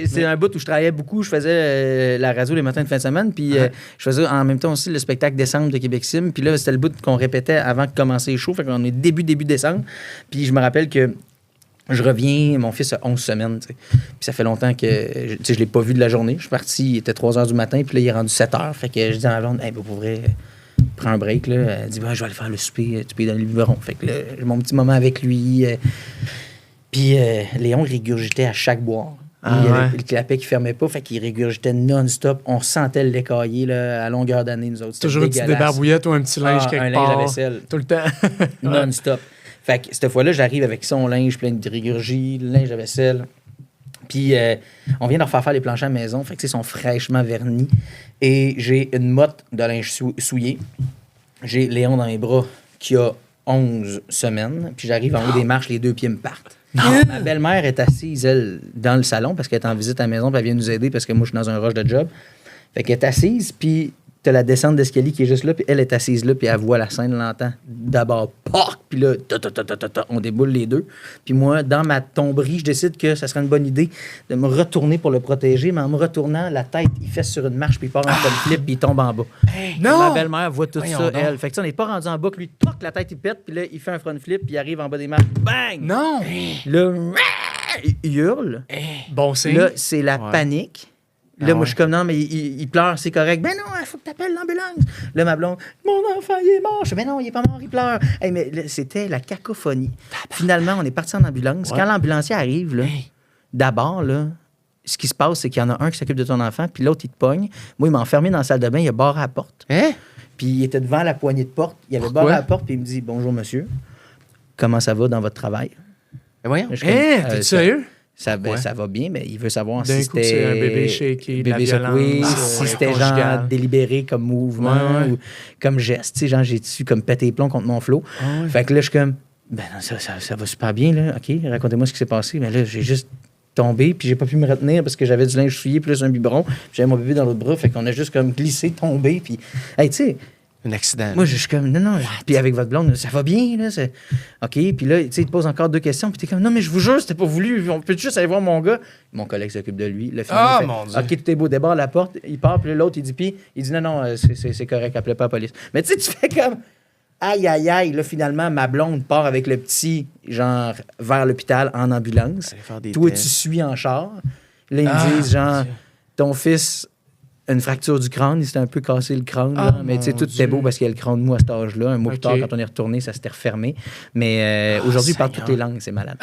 c'est un bout où je travaillais beaucoup. Je faisais la radio les matins de fin de semaine. Puis je faisais en même temps aussi le spectacle décembre de Québec Sim. Puis là, c'était le bout qu'on répétait avant de commencer les shows. Fait qu'on est début décembre. Puis je me rappelle que je reviens, mon fils a 11 semaines. T'sais. Puis ça fait longtemps que je l'ai pas vu de la journée. Je suis parti, il était 3 h du matin. Puis là, il est rendu 7 h. Fait que je dis à ma blonde, hey, pour vrai, prends un break. Là. Elle dit, je vais aller faire le souper. Tu peux lui donner le biberon. Fait que là, j'ai mon petit moment avec lui. Puis Léon régurgitait à chaque boire. Il y avait le clapet qui fermait pas, fait qu'il régurgitait non-stop. On sentait le l'écailler à longueur d'année, nous autres. C'était toujours une petite débarbouillette ou un petit linge quelque part. Un linge à vaisselle. Tout le temps. Non-stop. Fait que cette fois-là, j'arrive avec son linge plein de régurgie, le linge à vaisselle. Puis on vient de refaire faire les planchers à la maison, fait que ils sont fraîchement vernis. Et j'ai une motte de linge souillé. J'ai Léon dans mes bras qui a 11 semaines. Puis j'arrive en haut des marches, les 2 pieds me partent. Ma belle-mère est assise, elle, dans le salon parce qu'elle est en visite à la maison, puis elle vient nous aider parce que moi, je suis dans un rush de job. Fait qu'elle est assise, puis t'as la descente d'escalier qui est juste là, puis elle est assise là, puis elle voit la scène, l'entend. D'abord, POC! Puis là, on déboule les deux. Puis moi, dans ma tomberie, je décide que ça serait une bonne idée de me retourner pour le protéger, mais en me retournant, la tête, il fesse sur une marche, puis il part en front flip, puis il tombe en bas. Non! Ma belle-mère voit tout ça, elle. Fait que ça, on n'est pas rendu en bas, que lui, toc, la tête, il pète, puis là, il fait un front flip, puis il arrive en bas des marches. Bang! Non! Là, il hurle. Bon signe. Là, c'est la panique. Là, moi, je suis comme, non, mais il pleure, c'est correct. Ben non, il faut que tu appelles l'ambulance. Là, ma blonde, mon enfant, il est mort. Je dis, ben non, il est pas mort, il pleure. Hey, mais là, c'était la cacophonie. Finalement, on est parti en ambulance. Quand l'ambulancier arrive, là, d'abord, là, ce qui se passe, c'est qu'il y en a un qui s'occupe de ton enfant, puis l'autre, il te pogne. Moi, il m'a enfermé dans la salle de bain, il a barré à la porte. Puis il était devant la poignée de porte. Il avait barré à la porte, puis il me dit, bonjour, monsieur. Comment ça va dans votre travail? Ben voyons. T'es sérieux? Ça va bien, mais il veut savoir D'un si coup, c'était... c'est un bébé shaky, de la violence, si c'était genre délibéré comme mouvement ou comme geste. Tu sais, genre, j'ai dessus comme pété les plombs contre mon flot. Fait que là, je suis comme, ben non, ça va super bien, là. OK, racontez-moi ce qui s'est passé. Mais là, j'ai juste tombé, puis j'ai pas pu me retenir parce que j'avais du linge souillé plus un biberon. Puis j'avais mon bébé dans l'autre bras. Fait qu'on a juste comme glissé, tombé. Puis, hey, tu sais... Un accident. Moi, je suis comme, non. Puis avec votre blonde, ça va bien, là. OK. Puis là, tu sais, il te pose encore 2 questions. Puis t'es comme, non, mais je vous jure, c'était pas voulu. On peut juste aller voir mon gars. Mon collègue s'occupe de lui. Le film, Ah, mon Dieu. OK, tout est beau. Débarre la porte. Il part. Puis l'autre, il dit, non, c'est correct. Appelez pas la police. Mais tu sais, tu fais comme, aïe. Là, finalement, ma blonde part avec le petit, genre, vers l'hôpital en ambulance. Toi, tu suis en char. Là, ils me disent, genre, ton fils... une fracture du crâne, il s'était un peu cassé le crâne. Là. Mais tu sais, tout était beau parce qu'il y a le crâne mou à cet âge-là. Un mois plus tard, quand on est retourné, ça s'était refermé. Mais aujourd'hui, il parle toutes les langues, c'est malade.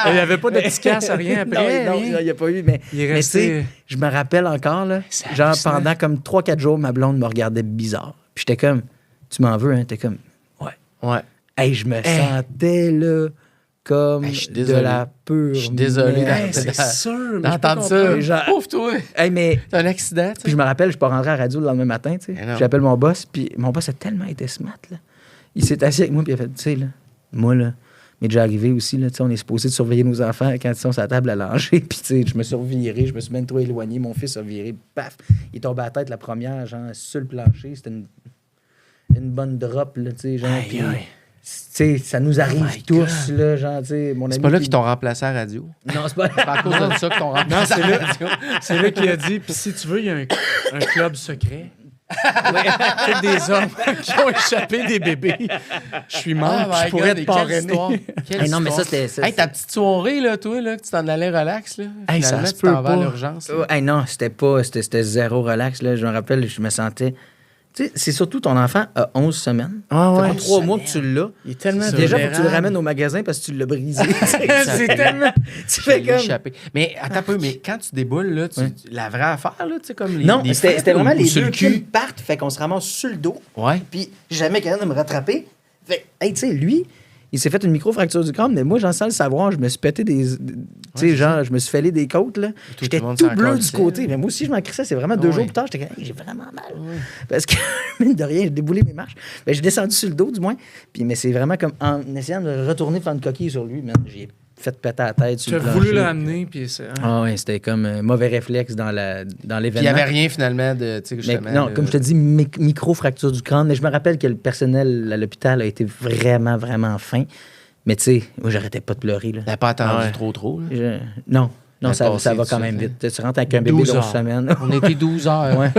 Il n'y avait pas de petit casse, rien après? Non, il n'y a pas eu. Mais tu sais, je me rappelle encore, là, genre pendant comme 3-4 jours, ma blonde me regardait bizarre. Puis j'étais comme, tu m'en veux, hein? T'es comme, ouais. Hey, je me sentais, là... comme de la pure... Je suis désolé c'est sûr. d'entendre ça. Genre, Pauvre toi. Hey, mais... C'est un accident, tu sais. Puis je me rappelle, je suis pas rentré à la radio le lendemain matin, tu sais. J'appelle mon boss, puis mon boss a tellement été smart, là. Il s'est assis avec moi, puis il a fait, tu sais, là, moi, là, m'est déjà arrivé aussi, là, tu sais, on est supposé de surveiller nos enfants quand ils sont sur la table à langer, puis tu sais, je me suis reviré, je me suis même trop éloigné, mon fils a viré, paf, il est tombé à la tête la première, genre, sur le plancher, c'était une bonne drop, là, tu sais, genre, puis... Tu sais, ça nous arrive tous, là, genre, tu sais, mon ami... C'est pas là qu'ils t'ont remplacé à la radio? Non, c'est pas... C'est pas à cause de ça qu'ils t'ont remplacé à la radio. C'est là qu'il a dit, puis si tu veux, il y a un club secret. Tous des hommes qui ont échappé des bébés. Je suis membre, je pourrais te parrainer. Hey, non, mais ça, c'était... Hey, ta petite soirée, là, toi, là, que tu t'en allais relax, là. Hey, Finalement, ça se tu t'en peut vas à pas. l'urgence. Hey, non, c'était zéro relax, là. Je me rappelle, je me sentais... Tu sais, c'est surtout ton enfant a 11 semaines. Ah ouais. Ça fait 3 mois que tu l'as. Il est tellement Déjà, faut que tu le vulnérable. ramènes au magasin parce que tu l'as brisé. C'est tellement... Tu fais comme... Échappé. Mais attends un peu, mais quand tu déboules, là, la vraie affaire, là, tu sais, comme les. Non, les c'était frites, vraiment ou les sur deux le qui cul. partent, fait qu'on se ramasse sur le dos. Ouais. Puis jamais capable de me rattraper. Fait hey, tu sais, lui, il s'est fait une micro-fracture du crâne, mais moi, j'en sens le savoir, je me suis pété des... Tu sais, genre, je me suis fêlé des côtes, là. J'étais le monde tout s'en bleu du calissait. côté. Mais moi aussi, je m'en crissais. C'est vraiment 2 jours plus tard, j'étais comme, hey, j'ai vraiment mal. Parce que, mine de rien, j'ai déboulé mes marches. Ben, j'ai descendu sur le dos, du moins. Puis, mais c'est vraiment comme en essayant de retourner faire une coquille sur lui, man. J'ai fait péter la tête sur Tu as le voulu plancher. l'amener, puis c'est... Ah ouais, c'était comme un mauvais réflexe dans Puis il l'événement. n'y avait rien, finalement, de. Tu sais, Mais justement. non, là, comme je te dis, micro-fracture du crâne. Mais je me rappelle que le personnel à l'hôpital a été vraiment, vraiment fin. Mais tu sais, moi, j'arrêtais pas de pleurer. Là. T'as pas attendu trop, là. Non. Non, ça passé va tout quand de même suite, vite. Tu rentres avec un bébé 12 d'11 heures. semaines. On était 12 heures. Ouais.